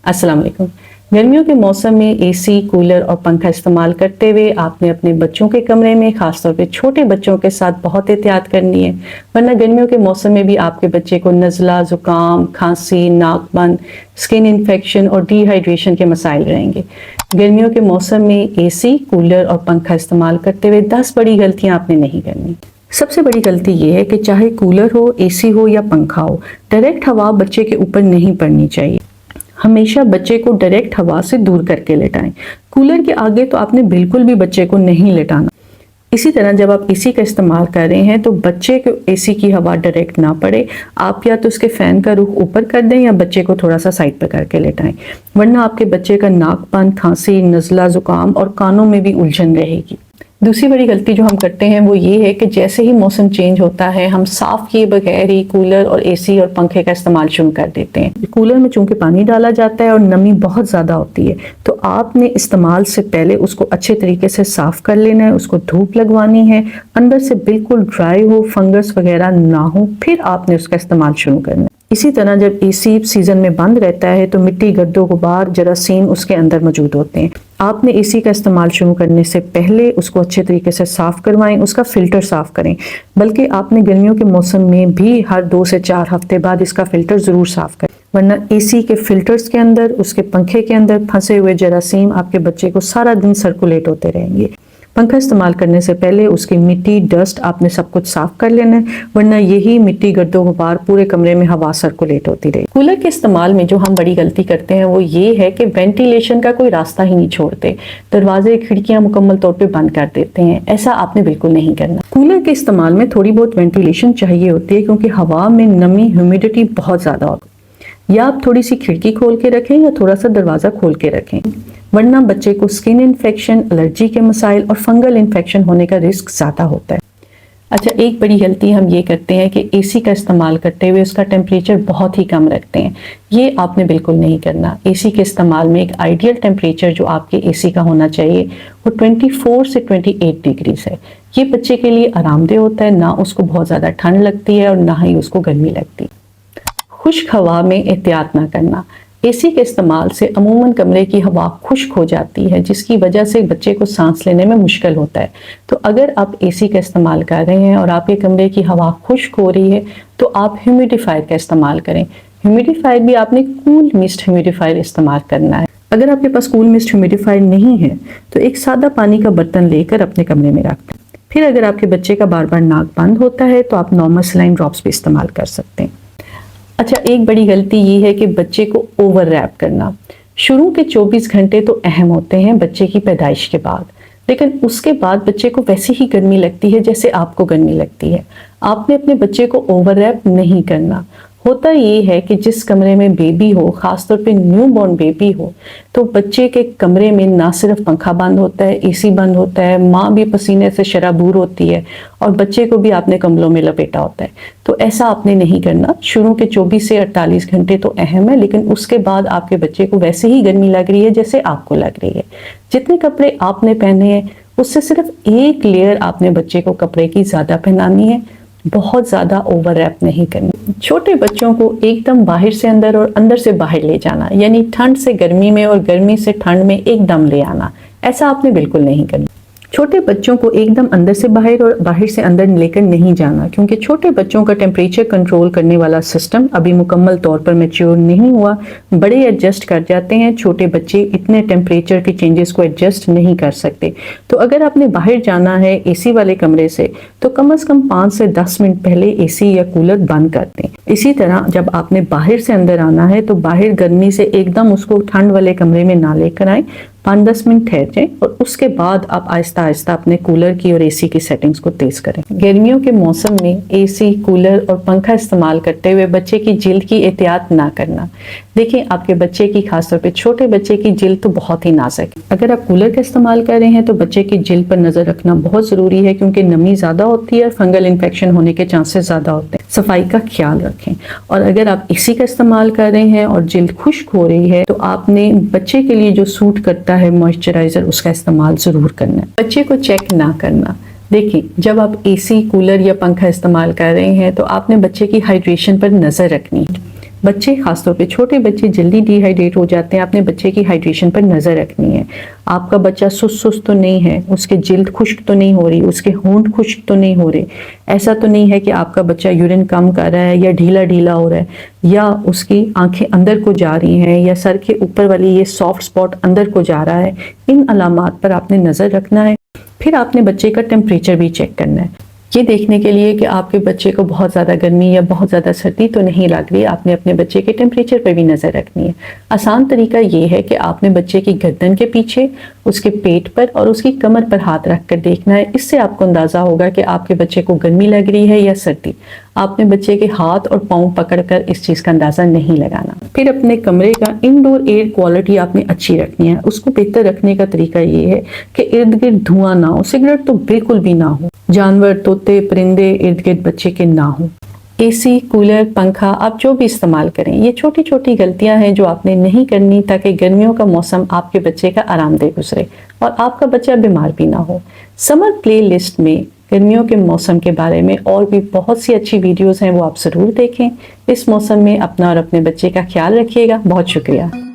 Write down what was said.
अस्सलाम वालेकुम। गर्मियों के मौसम में एसी, कूलर और पंखा इस्तेमाल करते हुए आपने अपने बच्चों के कमरे में, खासतौर पे छोटे बच्चों के साथ बहुत एहतियात करनी है, वरना गर्मियों के मौसम में भी आपके बच्चे को नज़ला, ज़ुकाम, खांसी, नाक बंद, स्किन इन्फेक्शन और डिहाइड्रेशन के मसाइल रहेंगे। गर्मियों के मौसम में एसी, कूलर और पंखा इस्तेमाल करते हुए 10 बड़ी गलतियां आपने नहीं करनी। सबसे बड़ी गलती ये है कि चाहे कूलर हो, एसी हो या पंखा हो, डायरेक्ट हवा बच्चे के ऊपर नहीं पड़नी चाहिए। हमेशा बच्चे को डायरेक्ट हवा से दूर करके लेटाएं। कूलर के आगे तो आपने बिल्कुल भी बच्चे को नहीं लेटाना। इसी तरह जब आप एसी का इस्तेमाल कर रहे हैं तो बच्चे को एसी की हवा डायरेक्ट ना पड़े। आप या तो उसके फैन का रुख ऊपर कर दें या बच्चे को थोड़ा सा साइड पर करके लेटाएं, वरना आपके बच्चे का नाकबंद, खांसी, नज़ला, जुकाम और कानों में भी उलझन रहेगी। दूसरी बड़ी गलती जो हम करते हैं वो ये है कि जैसे ही मौसम चेंज होता है हम साफ किए बगैर ही कूलर और एसी और पंखे का इस्तेमाल शुरू कर देते हैं। कूलर में चूंकि पानी डाला जाता है और नमी बहुत ज़्यादा होती है, तो आपने इस्तेमाल से पहले उसको अच्छे तरीके से साफ कर लेना है, उसको धूप लगवानी है, अंदर से बिल्कुल ड्राई हो, फंगस वगैरह ना हो, फिर आपने उसका इस्तेमाल शुरू करना है। इसी तरह जब एसी सीजन में बंद रहता है तो मिट्टी, गड्ढों, गुबार, जरासीम उसके अंदर मौजूद होते हैं। आपने एसी का इस्तेमाल शुरू करने से पहले उसको अच्छे तरीके से साफ करवाएं, उसका फिल्टर साफ करें। बल्कि आपने गर्मियों के मौसम में भी हर 2 से 4 हफ्ते बाद इसका फिल्टर जरूर साफ करें, वरना एसी के फिल्टर्स के अंदर, उसके पंखे के अंदर फंसे हुए जरासीम आपके बच्चे को सारा दिन सर्कुलेट होते रहेंगे। पंखा इस्तेमाल करने से पहले उसकी मिट्टी, डस्ट आपने सब कुछ साफ कर लेना है, वरना यही मिट्टी, गड्ढों, गुबार पूरे कमरे में हवा सर्कुलेट होती रहे। कूलर के इस्तेमाल में जो हम बड़ी गलती करते हैं वो ये है कि वेंटिलेशन का कोई रास्ता ही नहीं छोड़ते, दरवाजे, खिड़कियां मुकम्मल तौर पे बंद कर देते हैं। ऐसा आपने बिल्कुल नहीं करना। कूलर के इस्तेमाल में थोड़ी बहुत वेंटिलेशन चाहिए होती है, क्योंकि हवा में नमी, ह्यूमिडिटी बहुत ज्यादा होती है। या आप थोड़ी सी खिड़की खोल के रखें या थोड़ा सा दरवाजा खोल के रखें, वरना बच्चे को स्किन इन्फेक्शन, एलर्जी के मसाइल और फंगल इन्फेक्शन होने का रिस्क ज़्यादा होता है। अच्छा, एक बड़ी गलती हम ये करते हैं कि एसी का इस्तेमाल करते हुए उसका टेम्परेचर बहुत ही कम रखते हैं। ये आपने बिल्कुल नहीं करना। एसी के इस्तेमाल में एक आइडियल टेम्परेचर जो आपके एसी का होना चाहिए वो 24 से 28 डिग्रीज है। ये बच्चे के लिए आरामदेह होता है, ना उसको बहुत ज़्यादा ठंड लगती है और ना ही उसको गर्मी लगती। खुश्क हवा में एहतियात ना करना। एसी के इस्तेमाल से अमूमन कमरे की हवा खुश्क हो जाती है, जिसकी वजह से बच्चे को सांस लेने में मुश्किल होता है। तो अगर आप एसी का इस्तेमाल कर रहे हैं और आपके कमरे की हवा खुश्क हो रही है तो आप ह्यूमिडिफायर का इस्तेमाल करें। ह्यूमिडिफायर भी आपने कूल मिस्ट ह्यूमिडिफायर इस्तेमाल करना है। अगर आपके पास कूल मिस्ट ह्यूमिडिफायर नहीं है तो एक सादा पानी का बर्तन लेकर अपने कमरे में रख दें। फिर अगर आपके बच्चे का बार बार नाक बंद होता है तो आप नॉर्मल सलाइन ड्रॉप्स भी इस्तेमाल कर सकते हैं। अच्छा, एक बड़ी गलती ये है कि बच्चे को ओवर रैप करना। शुरू के 24 घंटे तो अहम होते हैं बच्चे की पैदाइश के बाद, लेकिन उसके बाद बच्चे को वैसी ही गर्मी लगती है जैसे आपको गर्मी लगती है। आपने अपने बच्चे को ओवर रैप नहीं करना। होता ये है कि जिस कमरे में बेबी हो, खासतौर पे न्यू बॉर्न बेबी हो, तो बच्चे के कमरे में ना सिर्फ पंखा बंद होता है, एसी बंद होता है, माँ भी पसीने से शराबूर होती है और बच्चे को भी आपने कम्बलों में लपेटा होता है। तो ऐसा आपने नहीं करना। शुरू के 24 से 48 घंटे तो अहम है, लेकिन उसके बाद आपके बच्चे को वैसे ही गर्मी लग रही है जैसे आपको लग रही है। जितने कपड़े आपने पहने हैं उससे सिर्फ एक लेयर आपने बच्चे को कपड़े की ज्यादा पहनानी है, बहुत ज्यादा ओवर रैप नहीं करनी। छोटे बच्चों को एकदम बाहर से अंदर और अंदर से बाहर ले जाना, यानी ठंड से गर्मी में और गर्मी से ठंड में एकदम ले आना, ऐसा आपने बिल्कुल नहीं करना। छोटे बच्चों को एकदम अंदर से बाहर और बाहर से अंदर लेकर नहीं जाना, क्योंकि छोटे बच्चों का टेम्परेचर कंट्रोल करने वाला सिस्टम अभी मुकम्मल तौर पर मैच्योर नहीं हुआ। बड़े एडजस्ट कर जाते हैं, छोटे बच्चे इतने टेम्परेचर के चेंजेस को एडजस्ट नहीं कर सकते। तो अगर आपने बाहर जाना है एसी वाले कमरे से तो कम से कम 5 से 10 मिनट पहले एसी या कूलर बंद कर दें। इसी तरह जब आपने बाहर से अंदर आना है तो बाहर गर्मी से एकदम उसको ठंड वाले कमरे में ना लेकर आए, 5-10 मिनट ठहर जाएं और उसके बाद आप आहिस्ता आहिस्ता अपने कूलर की और एसी की सेटिंग्स को तेज करें। गर्मियों के मौसम में एसी, कूलर और पंखा इस्तेमाल करते हुए बच्चे की जिल्द की एहतियात ना करना। देखिए, आपके बच्चे की, खासतौर पे छोटे बच्चे की जिल्द तो बहुत ही नाजुक है। अगर आप कूलर का इस्तेमाल कर रहे हैं तो बच्चे की जिल्द पर नजर रखना बहुत जरूरी है, क्योंकि नमी ज्यादा होती है और फंगल इन्फेक्शन होने के चांसेस ज्यादा होते हैं। सफाई का ख्याल रखें। और अगर आप एसी का इस्तेमाल कर रहे हैं और जिल्द खुश्क हो रही है तो आपने बच्चे के लिए जो सूट करता है मॉइस्चराइजर, उसका इस्तेमाल जरूर करना है। बच्चे को चेक ना करना। देखिए, जब आप एसी, कूलर या पंखा इस्तेमाल कर रहे हैं तो आपने बच्चे की हाइड्रेशन पर नजर रखनी है। بچے خاص طور پہ چھوٹے بچے جلدی ڈی ہائیڈریٹ ہو جاتے ہیں. اپنے بچے کی ہائیڈریشن پر نظر رکھنی ہے. آپ کا بچہ سست تو نہیں ہے, اس کے جلد خشک تو نہیں ہو رہی, اس کے ہونٹ خشک تو نہیں ہو رہے, ایسا تو نہیں ہے کہ آپ کا بچہ یورین کم کر رہا ہے یا ڈھیلا ہو رہا ہے, یا اس کی آنکھیں اندر کو جا رہی ہیں, یا سر کے اوپر والی یہ سافٹ سپاٹ اندر کو جا رہا ہے. ان علامات پر آپ نے نظر رکھنا ہے. پھر آپ نے بچے کا ٹیمپریچر بھی چیک کرنا ہے, یہ دیکھنے کے لیے کہ آپ کے بچے کو بہت زیادہ گرمی یا بہت زیادہ سردی تو نہیں لگ رہی. آپ نے اپنے بچے کے ٹیمپریچر پر بھی نظر رکھنی ہے. آسان طریقہ یہ ہے کہ آپ نے بچے کی گردن کے پیچھے, اس کے پیٹ پر اور اس کی کمر پر ہاتھ رکھ کر دیکھنا ہے. اس سے آپ کو اندازہ ہوگا کہ آپ کے بچے کو گرمی لگ رہی ہے یا سردی. آپ نے بچے کے ہاتھ اور پاؤں پکڑ کر اس چیز کا اندازہ نہیں لگانا. پھر اپنے کمرے کا انڈور ایئر کوالٹی آپ نے اچھی رکھنی ہے. اس کو بہتر رکھنے کا طریقہ یہ ہے کہ ارد گرد دھواں نہ ہو, سگریٹ تو بالکل بھی نہ ہو, جانور طوطے پرندے ارد گرد بچے کے نہ ہوں. اے سی, کولر, پنکھا آپ جو بھی استعمال کریں, یہ چھوٹی چھوٹی غلطیاں ہیں جو آپ نے نہیں کرنی تاکہ گرمیوں کا موسم آپ کے بچے کا آرام دہ گزرے اور آپ کا بچہ بیمار بھی نہ ہو. سمر پلے لسٹ میں گرمیوں کے موسم کے بارے میں اور بھی بہت سی اچھی ویڈیوز ہیں, وہ آپ ضرور دیکھیں. اس موسم میں اپنا اور اپنے بچے کا خیال رکھیے گا. بہت شکریہ.